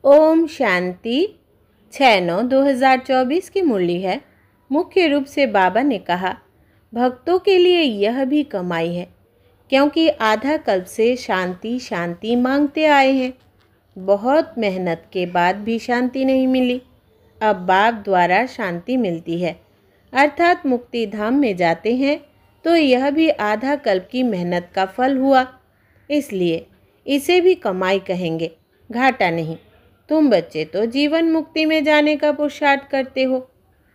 ओम शांति 6/9/2024 की मुरली है। मुख्य रूप से बाबा ने कहा, भक्तों के लिए यह भी कमाई है क्योंकि आधा कल्प से शांति शांति मांगते आए हैं। बहुत मेहनत के बाद भी शांति नहीं मिली। अब बाप द्वारा शांति मिलती है, अर्थात मुक्ति धाम में जाते हैं, तो यह भी आधा कल्प की मेहनत का फल हुआ। इसलिए इसे भी कमाई कहेंगे, घाटा नहीं। तुम बच्चे तो जीवन मुक्ति में जाने का पुरुषार्थ करते हो।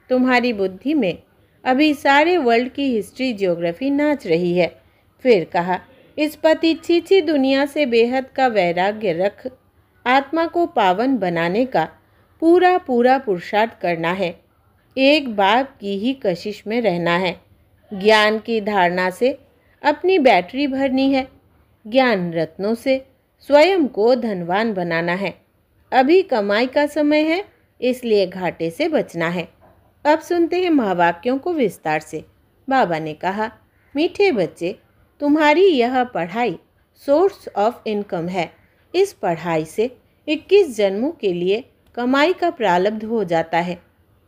तुम्हारी बुद्धि में अभी सारे वर्ल्ड की हिस्ट्री ज्योग्राफी नाच रही है। फिर कहा, इस पति छीछी दुनिया से बेहद का वैराग्य रख आत्मा को पावन बनाने का पूरा पूरा पुरुषार्थ करना है। एक बाप की ही कशिश में रहना है। ज्ञान की धारणा से अपनी बैटरी भरनी है। ज्ञान रत्नों से स्वयं को धनवान बनाना है। अभी कमाई का समय है, इसलिए घाटे से बचना है। अब सुनते हैं महावाक्यों को विस्तार से। बाबा ने कहा, मीठे बच्चे, तुम्हारी यह पढ़ाई सोर्स ऑफ इनकम है। इस पढ़ाई से 21 जन्मों के लिए कमाई का प्रारब्ध हो जाता है।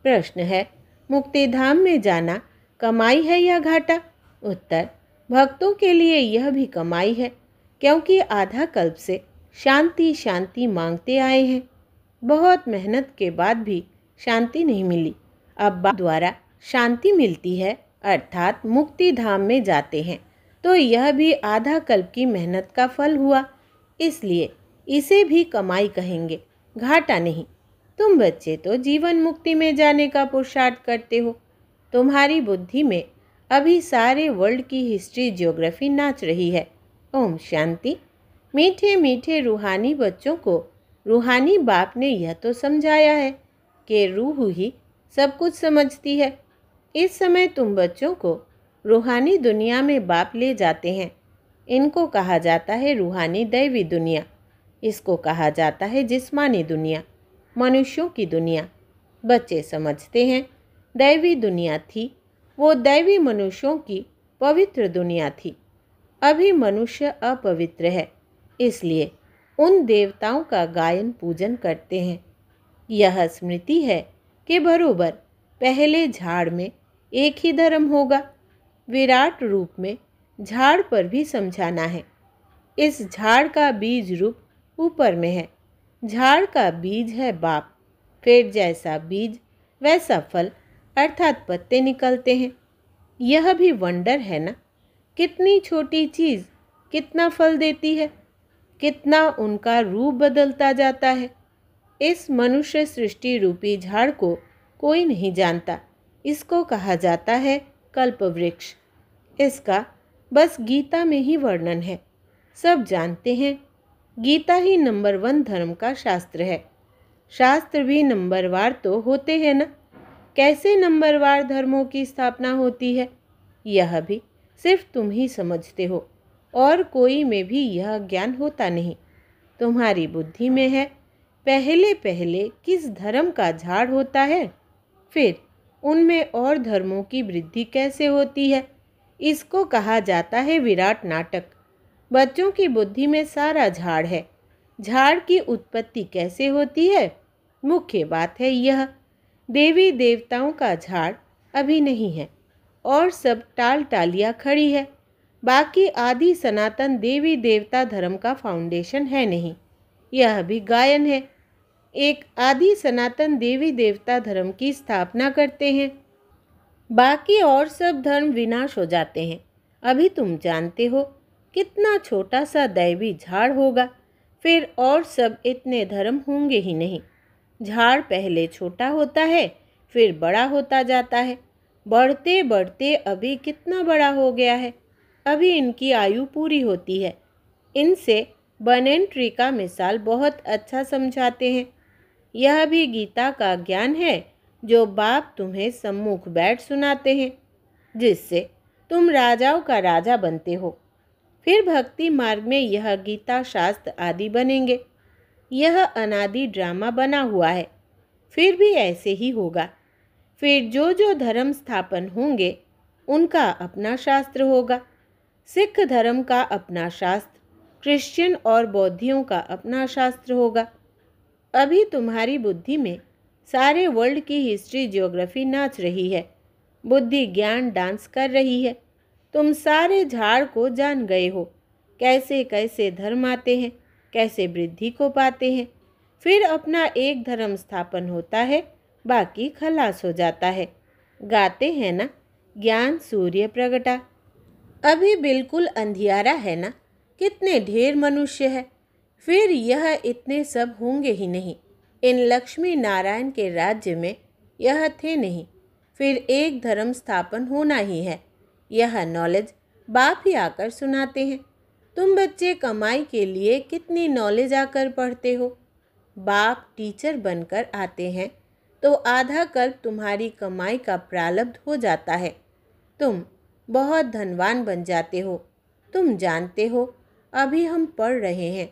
प्रश्न है, मुक्ति धाम में जाना कमाई है या घाटा? उत्तर, भक्तों के लिए यह भी कमाई है क्योंकि आधा कल्प से शांति शांति मांगते आए हैं। बहुत मेहनत के बाद भी शांति नहीं मिली। अब बाप द्वारा शांति मिलती है, अर्थात मुक्ति धाम में जाते हैं, तो यह भी आधा कल्प की मेहनत का फल हुआ। इसलिए इसे भी कमाई कहेंगे, घाटा नहीं। तुम बच्चे तो जीवन मुक्ति में जाने का पुरुषार्थ करते हो। तुम्हारी बुद्धि में अभी सारे वर्ल्ड की हिस्ट्री ज्योग्राफी नाच रही है। ओम शांति। मीठे मीठे रूहानी बच्चों को रूहानी बाप ने यह तो समझाया है कि रूह ही सब कुछ समझती है। इस समय तुम बच्चों को रूहानी दुनिया में बाप ले जाते हैं। इनको कहा जाता है रूहानी दैवी दुनिया। इसको कहा जाता है जिस्मानी दुनिया, मनुष्यों की दुनिया। बच्चे समझते हैं दैवी दुनिया थी, वो दैवी मनुष्यों की पवित्र दुनिया थी। अभी मनुष्य अपवित्र है, इसलिए उन देवताओं का गायन पूजन करते हैं। यह स्मृति है कि बरोबर पहले झाड़ में एक ही धर्म होगा। विराट रूप में झाड़ पर भी समझाना है। इस झाड़ का बीज रूप ऊपर में है। झाड़ का बीज है बाप। फिर जैसा बीज वैसा फल, अर्थात पत्ते निकलते हैं। यह भी वंडर है ना, कितनी छोटी चीज़ कितना फल देती है, कितना उनका रूप बदलता जाता है। इस मनुष्य सृष्टि रूपी झाड़ को कोई नहीं जानता। इसको कहा जाता है कल्प वृक्ष। इसका बस गीता में ही वर्णन है। सब जानते हैं गीता ही नंबर 1 धर्म का शास्त्र है। शास्त्र भी नंबरवार तो होते हैं ना। कैसे नंबरवार धर्मों की स्थापना होती है, यह भी सिर्फ तुम ही समझते हो, और कोई में भी यह ज्ञान होता नहीं। तुम्हारी बुद्धि में है पहले पहले किस धर्म का झाड़ होता है, फिर उनमें और धर्मों की वृद्धि कैसे होती है। इसको कहा जाता है विराट नाटक। बच्चों की बुद्धि में सारा झाड़ है। झाड़ की उत्पत्ति कैसे होती है, मुख्य बात है यह। देवी देवताओं का झाड़ अभी नहीं है और सब टाल टालियाँ खड़ी है। बाकी आदि सनातन देवी देवता धर्म का फाउंडेशन है नहीं। यह भी गायन है। एक आदि सनातन देवी देवता धर्म की स्थापना करते हैं, बाकी और सब धर्म विनाश हो जाते हैं। अभी तुम जानते हो कितना छोटा सा दैवी झाड़ होगा, फिर और सब इतने धर्म होंगे ही नहीं। झाड़ पहले छोटा होता है, फिर बड़ा होता जाता है। बढ़ते बढ़ते अभी कितना बड़ा हो गया है। अभी इनकी आयु पूरी होती है। इनसे बनन ट्री का मिसाल बहुत अच्छा समझाते हैं। यह भी गीता का ज्ञान है जो बाप तुम्हें सम्मुख बैठ सुनाते हैं, जिससे तुम राजाओं का राजा बनते हो। फिर भक्ति मार्ग में यह गीता शास्त्र आदि बनेंगे। यह अनादि ड्रामा बना हुआ है, फिर भी ऐसे ही होगा। फिर जो जो धर्म स्थापन होंगे उनका अपना शास्त्र होगा। सिख धर्म का अपना शास्त्र, क्रिश्चियन और बौद्धियों का अपना शास्त्र होगा। अभी तुम्हारी बुद्धि में सारे वर्ल्ड की हिस्ट्री ज्योग्राफी नाच रही है। बुद्धि ज्ञान डांस कर रही है। तुम सारे झाड़ को जान गए हो, कैसे कैसे धर्म आते हैं, कैसे वृद्धि को पाते हैं, फिर अपना एक धर्म स्थापन होता है, बाकी खलास हो जाता है। गाते हैं ना, ज्ञान सूर्य प्रगटा। अभी बिल्कुल अंधियारा है ना, कितने ढेर मनुष्य है, फिर यह इतने सब होंगे ही नहीं। इन लक्ष्मी नारायण के राज्य में यह थे नहीं, फिर एक धर्म स्थापन होना ही है। यह नॉलेज बाप ही आकर सुनाते हैं। तुम बच्चे कमाई के लिए कितनी नॉलेज आकर पढ़ते हो। बाप टीचर बनकर आते हैं तो आधा कल्प तुम्हारी कमाई का प्रारब्ध हो जाता है। तुम बहुत धनवान बन जाते हो। तुम जानते हो, अभी हम पढ़ रहे हैं,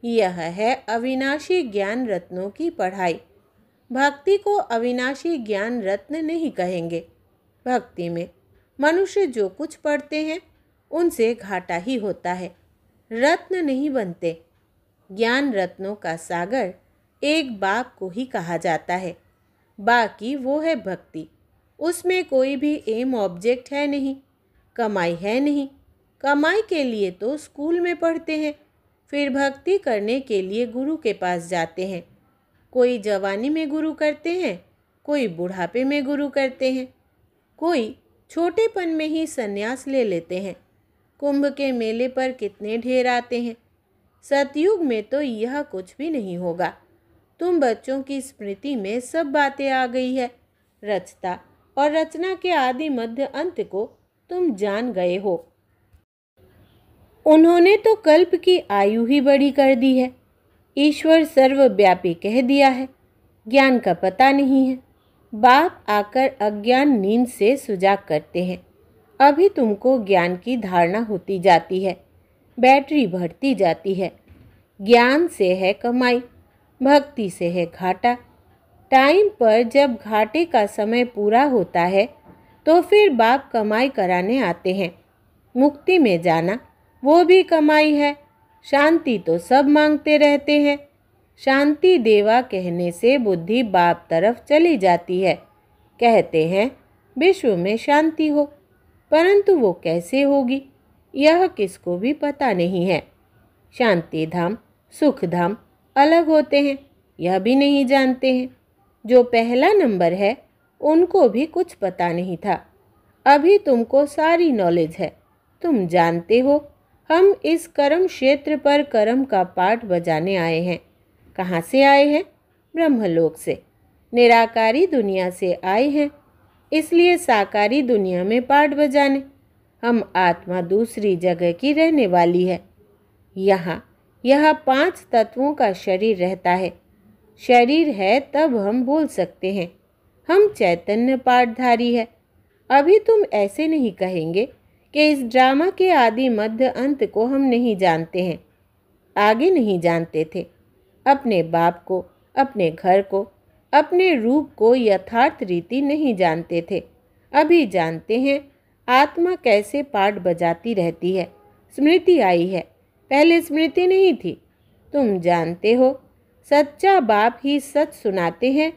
यह है अविनाशी ज्ञान रत्नों की पढ़ाई। भक्ति को अविनाशी ज्ञान रत्न नहीं कहेंगे। भक्ति में मनुष्य जो कुछ पढ़ते हैं उनसे घाटा ही होता है, रत्न नहीं बनते। ज्ञान रत्नों का सागर एक बाप को ही कहा जाता है, बाकी वो है भक्ति। उसमें कोई भी एम ऑब्जेक्ट है नहीं, कमाई है नहीं। कमाई के लिए तो स्कूल में पढ़ते हैं, फिर भक्ति करने के लिए गुरु के पास जाते हैं। कोई जवानी में गुरु करते हैं, कोई बुढ़ापे में गुरु करते हैं, कोई छोटेपन में ही संन्यास ले लेते हैं। कुंभ के मेले पर कितने ढेर आते हैं। सतयुग में तो यह कुछ भी नहीं होगा। तुम बच्चों की स्मृति में सब बातें आ गई है। रचता और रचना के आदि मध्य अंत को तुम जान गए हो। उन्होंने तो कल्प की आयु ही बड़ी कर दी है। ईश्वर सर्वव्यापी कह दिया है, ज्ञान का पता नहीं है। बाप आकर अज्ञान नींद से सुजाग करते हैं। अभी तुमको ज्ञान की धारणा होती जाती है, बैटरी बढ़ती जाती है। ज्ञान से है कमाई, भक्ति से है घाटा। टाइम पर जब घाटे का समय पूरा होता है तो फिर बाप कमाई कराने आते हैं। मुक्ति में जाना वो भी कमाई है। शांति तो सब मांगते रहते हैं। शांति देवा कहने से बुद्धि बाप तरफ चली जाती है। कहते हैं विश्व में शांति हो, परंतु वो कैसे होगी यह किसको भी पता नहीं है। शांति धाम सुख धाम अलग होते हैं, यह भी नहीं जानते हैं। जो पहला नंबर है उनको भी कुछ पता नहीं था। अभी तुमको सारी नॉलेज है। तुम जानते हो, हम इस कर्म क्षेत्र पर कर्म का पाठ बजाने आए हैं। कहाँ से आए हैं? ब्रह्मलोक से, निराकारी दुनिया से आए हैं, इसलिए साकारी दुनिया में पाठ बजाने। हम आत्मा दूसरी जगह की रहने वाली है। यहाँ 5 तत्वों का शरीर रहता है। शरीर है तब हम बोल सकते हैं, हम चैतन्य पाठधारी है। अभी तुम ऐसे नहीं कहेंगे कि इस ड्रामा के आदि मध्य अंत को हम नहीं जानते हैं। आगे नहीं जानते थे। अपने बाप को, अपने घर को, अपने रूप को यथार्थ रीति नहीं जानते थे। अभी जानते हैं आत्मा कैसे पाठ बजाती रहती है। स्मृति आई है, पहले स्मृति नहीं थी। तुम जानते हो, सच्चा बाप ही सच सुनाते हैं,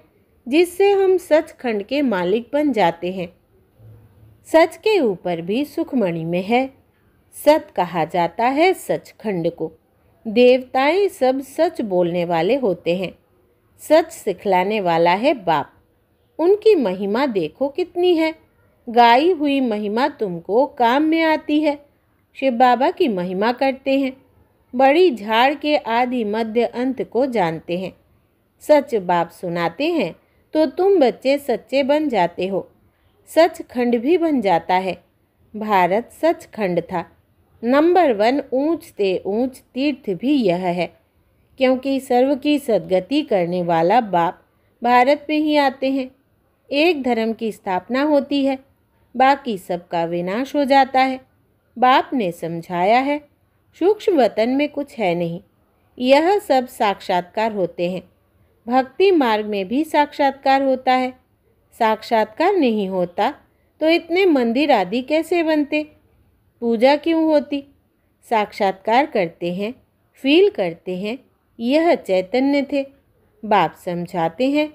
जिससे हम सचखंड के मालिक बन जाते हैं। सच के ऊपर भी सुखमणि में है। सत कहा जाता है सचखंड को। देवताएं सब सच बोलने वाले होते हैं। सच सिखलाने वाला है बाप। उनकी महिमा देखो कितनी है। गाई हुई महिमा तुमको काम में आती है। शिव बाबा की महिमा करते हैं। बड़ी झाड़ के आदि मध्य अंत को जानते हैं। सच बाप सुनाते हैं तो तुम बच्चे सच्चे बन जाते हो। सचखंड भी बन जाता है। भारत सचखंड था। नंबर 1 ऊंच से ऊंच तीर्थ भी यह है, क्योंकि सर्व की सद्गति करने वाला बाप भारत में ही आते हैं। एक धर्म की स्थापना होती है, बाकी सबका विनाश हो जाता है। बाप ने समझाया है, सूक्ष्म वतन में कुछ है नहीं, यह सब साक्षात्कार होते हैं। भक्ति मार्ग में भी साक्षात्कार होता है। साक्षात्कार नहीं होता तो इतने मंदिर आदि कैसे बनते? पूजा क्यों होती? साक्षात्कार करते हैं, फील करते हैं, यह चैतन्य थे। बाप समझाते हैं,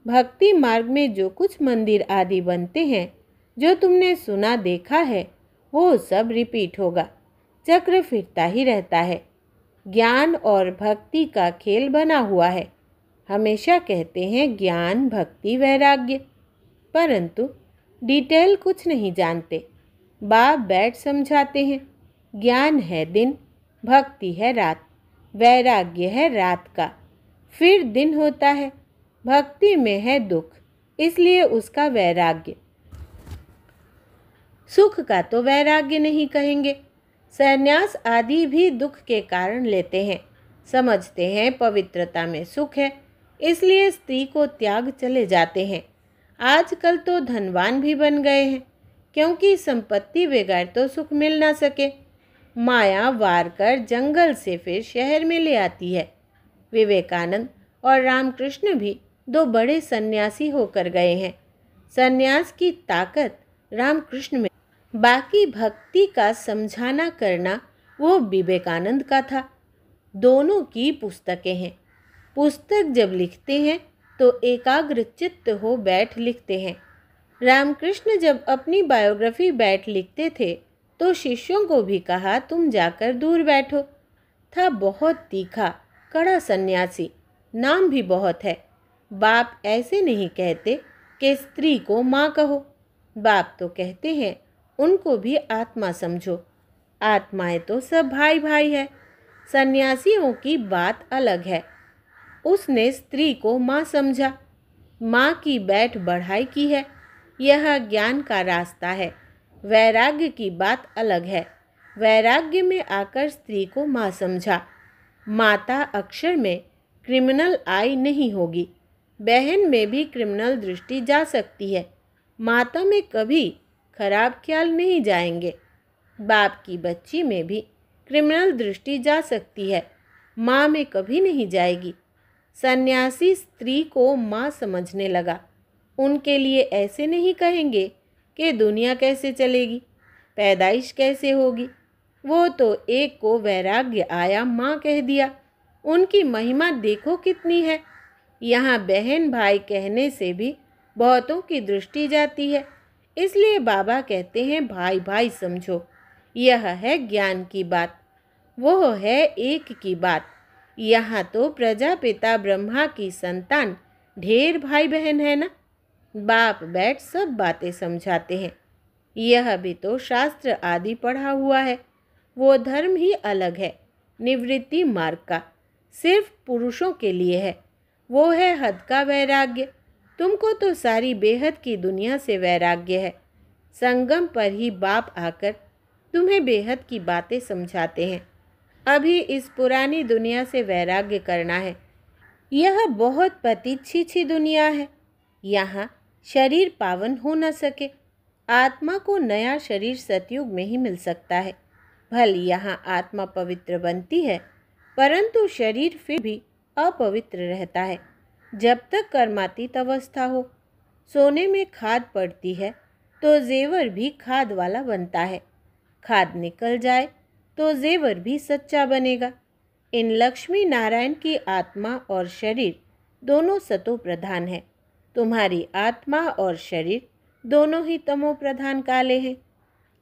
भक्ति मार्ग में जो कुछ मंदिर आदि बनते हैं, जो तुमने सुना देखा है, वो सब रिपीट होगा। चक्र फिरता ही रहता है। ज्ञान और भक्ति का खेल बना हुआ है। हमेशा कहते हैं ज्ञान, भक्ति, वैराग्य, परंतु डिटेल कुछ नहीं जानते। बाप बैठ समझाते हैं, ज्ञान है दिन, भक्ति है रात, वैराग्य है रात का, फिर दिन होता है। भक्ति में है दुख, इसलिए उसका वैराग्य। सुख का तो वैराग्य नहीं कहेंगे। संन्यास आदि भी दुख के कारण लेते हैं। समझते हैं पवित्रता में सुख है, इसलिए स्त्री को त्याग चले जाते हैं। आजकल तो धनवान भी बन गए हैं, क्योंकि संपत्ति बगैर तो सुख मिल ना सके। माया वार कर जंगल से फिर शहर में ले आती है। विवेकानंद और रामकृष्ण भी दो बड़े सन्यासी होकर गए हैं। सन्यास की ताकत रामकृष्ण में, बाकी भक्ति का समझाना करना वो विवेकानंद का था। दोनों की पुस्तकें हैं। पुस्तक जब लिखते हैं तो एकाग्र चित्त हो बैठ लिखते हैं। रामकृष्ण जब अपनी बायोग्राफी बैठ लिखते थे तो शिष्यों को भी कहा, तुम जाकर दूर बैठो। था बहुत तीखा, कड़ा सन्यासी, नाम भी बहुत है। बाप ऐसे नहीं कहते कि स्त्री को माँ कहो। बाप तो कहते हैं उनको भी आत्मा समझो। आत्माएं तो सब भाई भाई है। सन्यासियों की बात अलग है। उसने स्त्री को माँ समझा। माँ की बैठ बढ़ाई की है। यह ज्ञान का रास्ता है। वैराग्य की बात अलग है। वैराग्य में आकर स्त्री को माँ समझा। माता अक्षर में क्रिमिनल आई नहीं होगी। बहन में भी क्रिमिनल दृष्टि जा सकती है। माता में कभी खराब ख्याल नहीं जाएंगे। बाप की बच्ची में भी क्रिमिनल दृष्टि जा सकती है, माँ में कभी नहीं जाएगी। सन्यासी स्त्री को माँ समझने लगा। उनके लिए ऐसे नहीं कहेंगे कि दुनिया कैसे चलेगी, पैदाइश कैसे होगी। वो तो एक को वैराग्य आया, माँ कह दिया। उनकी महिमा देखो कितनी है। यहाँ बहन भाई कहने से भी बहुतों की दृष्टि जाती है। इसलिए बाबा कहते हैं भाई भाई समझो। यह है ज्ञान की बात, वो है एक की बात। यहाँ तो प्रजापिता ब्रह्मा की संतान ढेर भाई बहन है ना। बाप बैठ सब बातें समझाते हैं। यह भी तो शास्त्र आदि पढ़ा हुआ है। वो धर्म ही अलग है, निवृत्ति मार्ग का, सिर्फ पुरुषों के लिए है। वो है हद का वैराग्य। तुमको तो सारी बेहद की दुनिया से वैराग्य है। संगम पर ही बाप आकर तुम्हें बेहद की बातें समझाते हैं। अभी इस पुरानी दुनिया से वैराग्य करना है। यह बहुत पतित छी दुनिया है। यहाँ शरीर पावन हो न सके। आत्मा को नया शरीर सतयुग में ही मिल सकता है। भले यहाँ आत्मा पवित्र बनती है, परंतु शरीर फिर भी अपवित्र रहता है जब तक कर्मातीत अवस्था हो। सोने में खाद पड़ती है तो जेवर भी खाद वाला बनता है। खाद निकल जाए तो जेवर भी सच्चा बनेगा। इन लक्ष्मी नारायण की आत्मा और शरीर दोनों सतो प्रधान है। तुम्हारी आत्मा और शरीर दोनों ही तमो प्रधान काले हैं।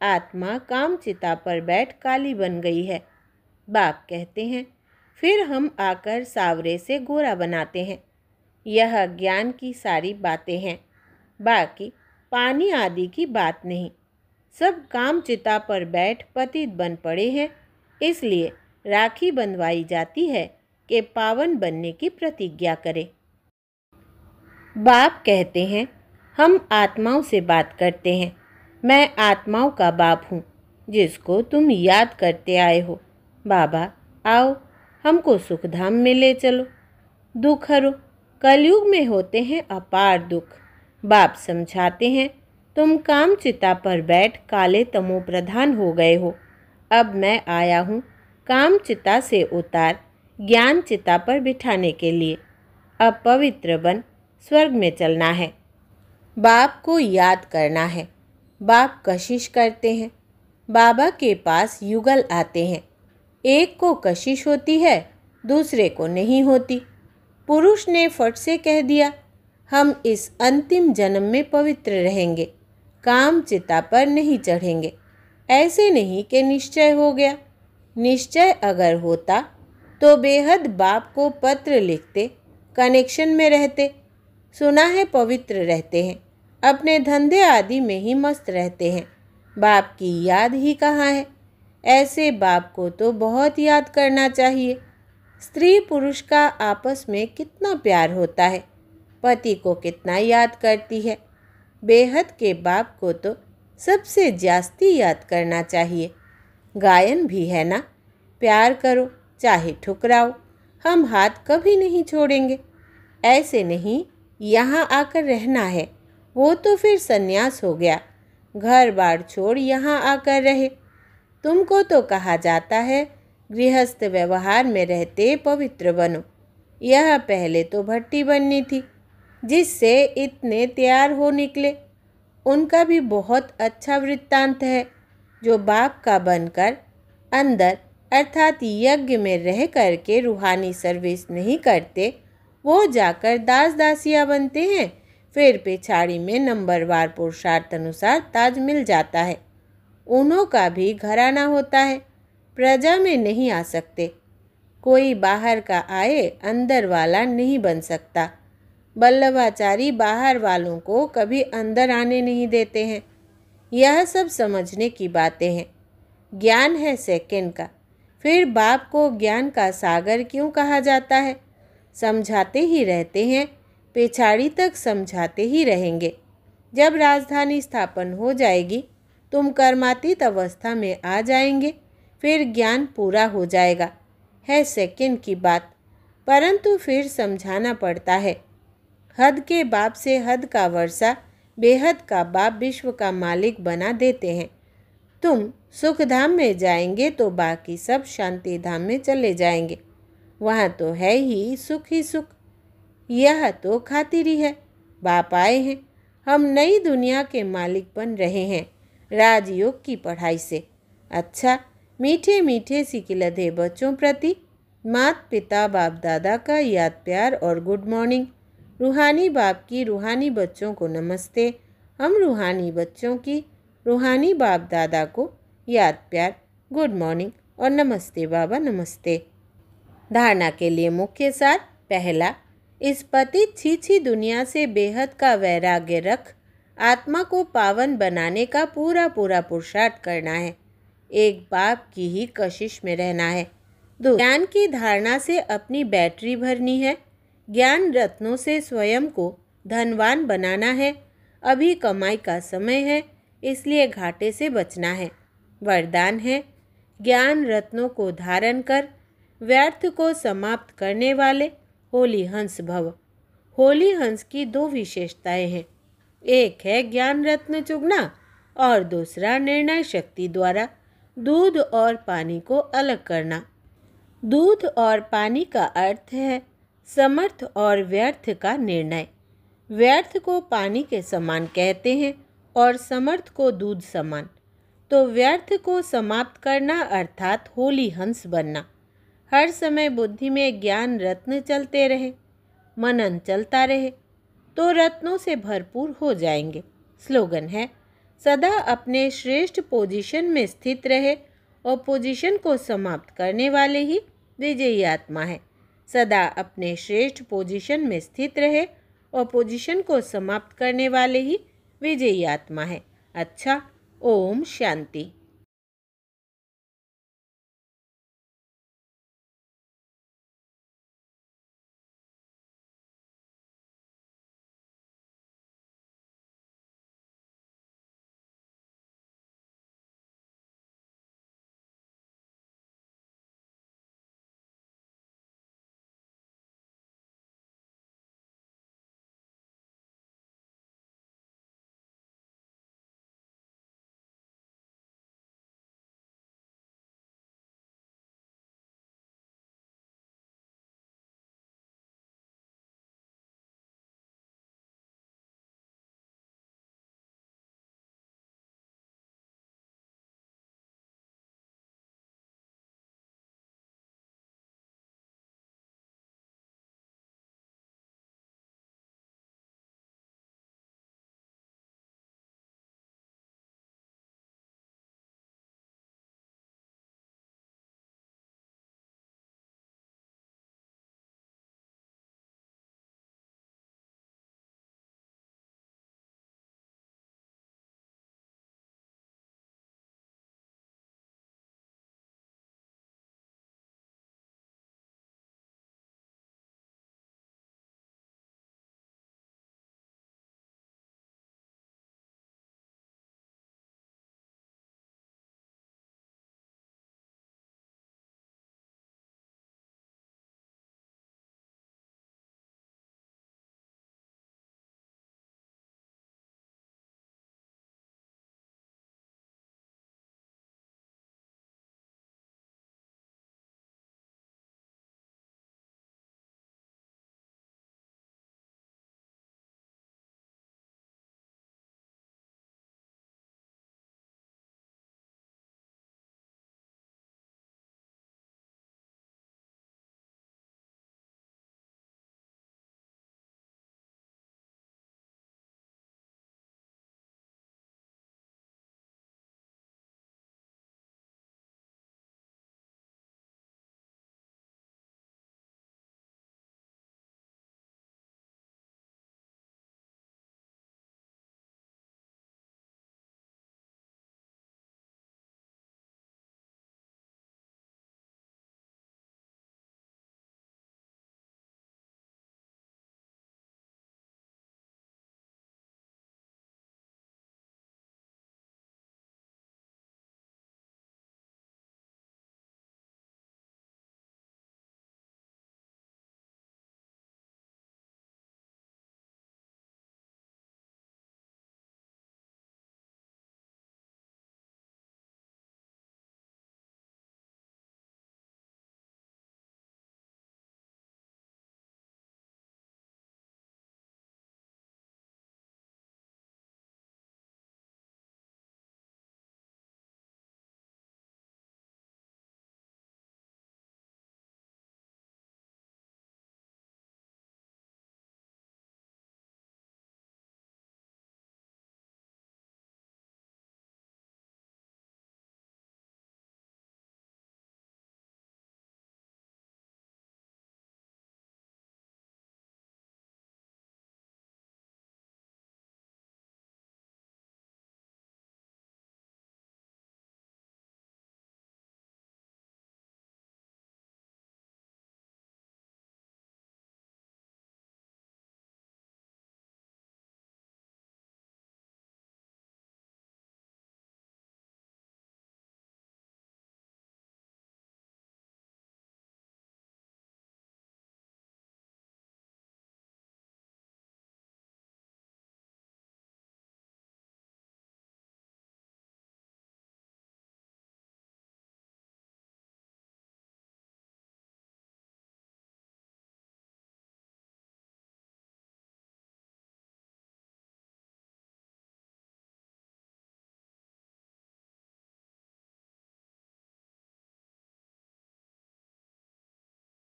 आत्मा काम चिता पर बैठ काली बन गई है। बाप कहते हैं फिर हम आकर सावरे से गोरा बनाते हैं। यह ज्ञान की सारी बातें हैं, बाकी पानी आदि की बात नहीं। सब काम चिता पर बैठ पतित बन पड़े हैं, इसलिए राखी बंधवाई जाती है कि पावन बनने की प्रतिज्ञा करें। बाप कहते हैं हम आत्माओं से बात करते हैं। मैं आत्माओं का बाप हूँ, जिसको तुम याद करते आए हो। बाबा आओ, हमको सुखधाम में ले चलो। दुख हरो। कलयुग में होते हैं अपार दुख। बाप समझाते हैं तुम काम चिता पर बैठ काले तमो प्रधान हो गए हो। अब मैं आया हूँ काम चिता से उतार ज्ञान चिता पर बिठाने के लिए। अब पवित्र बन स्वर्ग में चलना है। बाप को याद करना है। बाप कशिश करते हैं। बाबा के पास युगल आते हैं। एक को कशिश होती है, दूसरे को नहीं होती। पुरुष ने फट से कह दिया, हम इस अंतिम जन्म में पवित्र रहेंगे, काम चिता पर नहीं चढ़ेंगे। ऐसे नहीं कि निश्चय हो गया। निश्चय अगर होता तो बेहद बाप को पत्र लिखते, कनेक्शन में रहते। सुना है पवित्र रहते हैं, अपने धंधे आदि में ही मस्त रहते हैं, बाप की याद ही कहाँ है। ऐसे बाप को तो बहुत याद करना चाहिए। स्त्री पुरुष का आपस में कितना प्यार होता है, पति को कितना याद करती है। बेहद के बाप को तो सबसे जास्ती याद करना चाहिए। गायन भी है ना, प्यार करो चाहे ठुकराओ, हम हाथ कभी नहीं छोड़ेंगे। ऐसे नहीं यहाँ आकर रहना है, वो तो फिर सन्यास हो गया। घर बार छोड़ यहाँ आकर रहे। तुमको तो कहा जाता है गृहस्थ व्यवहार में रहते पवित्र बनो। यह पहले तो भट्टी बननी थी, जिससे इतने तैयार हो निकले। उनका भी बहुत अच्छा वृत्तांत है। जो बाप का बनकर अंदर अर्थात यज्ञ में रह करके रूहानी सर्विस नहीं करते, वो जाकर दास दासिया बनते हैं। फिर पिछाड़ी में नंबरवार पुरुषार्थ अनुसार ताज मिल जाता है। उन्हों का भी घराना होता है, प्रजा में नहीं आ सकते। कोई बाहर का आए अंदर वाला नहीं बन सकता। बल्लभाचारी बाहर वालों को कभी अंदर आने नहीं देते हैं। यह सब समझने की बातें हैं। ज्ञान है सेकंड का। फिर बाप को ज्ञान का सागर क्यों कहा जाता है? समझाते ही रहते हैं, पिछाड़ी तक समझाते ही रहेंगे। जब राजधानी स्थापन हो जाएगी, तुम कर्मातीत अवस्था में आ जाएंगे, फिर ज्ञान पूरा हो जाएगा। है सेकंड की बात, परंतु फिर समझाना पड़ता है। हद के बाप से हद का वर्षा, बेहद का बाप विश्व का मालिक बना देते हैं। तुम सुख धाम में जाएंगे तो बाकी सब शांति धाम में चले जाएंगे। वहाँ तो है ही सुख। यह तो खातिरी है। बाप आए हैं, हम नई दुनिया के मालिक बन रहे हैं राजयोग की पढ़ाई से। अच्छा, मीठे मीठे सिकिलधे बच्चों प्रति माता पिता बाप दादा का याद प्यार और गुड मॉर्निंग। रूहानी बाप की रूहानी बच्चों को नमस्ते। हम रूहानी बच्चों की रूहानी बाप दादा को याद प्यार, गुड मॉर्निंग और नमस्ते बाबा नमस्ते। धारणा के लिए मुख्य सार। पहला, इस पतित छीछी दुनिया से बेहद का वैराग्य रख आत्मा को पावन बनाने का पूरा पुरुषार्थ करना है। एक बाप की ही कशिश में रहना है। दो, ज्ञान की धारणा से अपनी बैटरी भरनी है। ज्ञान रत्नों से स्वयं को धनवान बनाना है। अभी कमाई का समय है, इसलिए घाटे से बचना है। वरदान है, ज्ञान रत्नों को धारण कर व्यर्थ को समाप्त करने वाले होली हंस भव। होली हंस की दो विशेषताएं हैं। एक है ज्ञान रत्न चुगना और दूसरा निर्णय शक्ति द्वारा दूध और पानी को अलग करना। दूध और पानी का अर्थ है समर्थ और व्यर्थ का निर्णय। व्यर्थ को पानी के समान कहते हैं और समर्थ को दूध समान। तो व्यर्थ को समाप्त करना अर्थात होली हंस बनना। हर समय बुद्धि में ज्ञान रत्न चलते रहे, मनन चलता रहे, तो रत्नों से भरपूर हो जाएंगे। स्लोगन है, सदा अपने श्रेष्ठ पोजीशन में स्थित रहे और पोजीशन को समाप्त करने वाले ही विजयी आत्मा है। सदा अपने श्रेष्ठ पोजीशन में स्थित रहे और पोजीशन को समाप्त करने वाले ही विजयी आत्मा है। अच्छा, ओम शांति।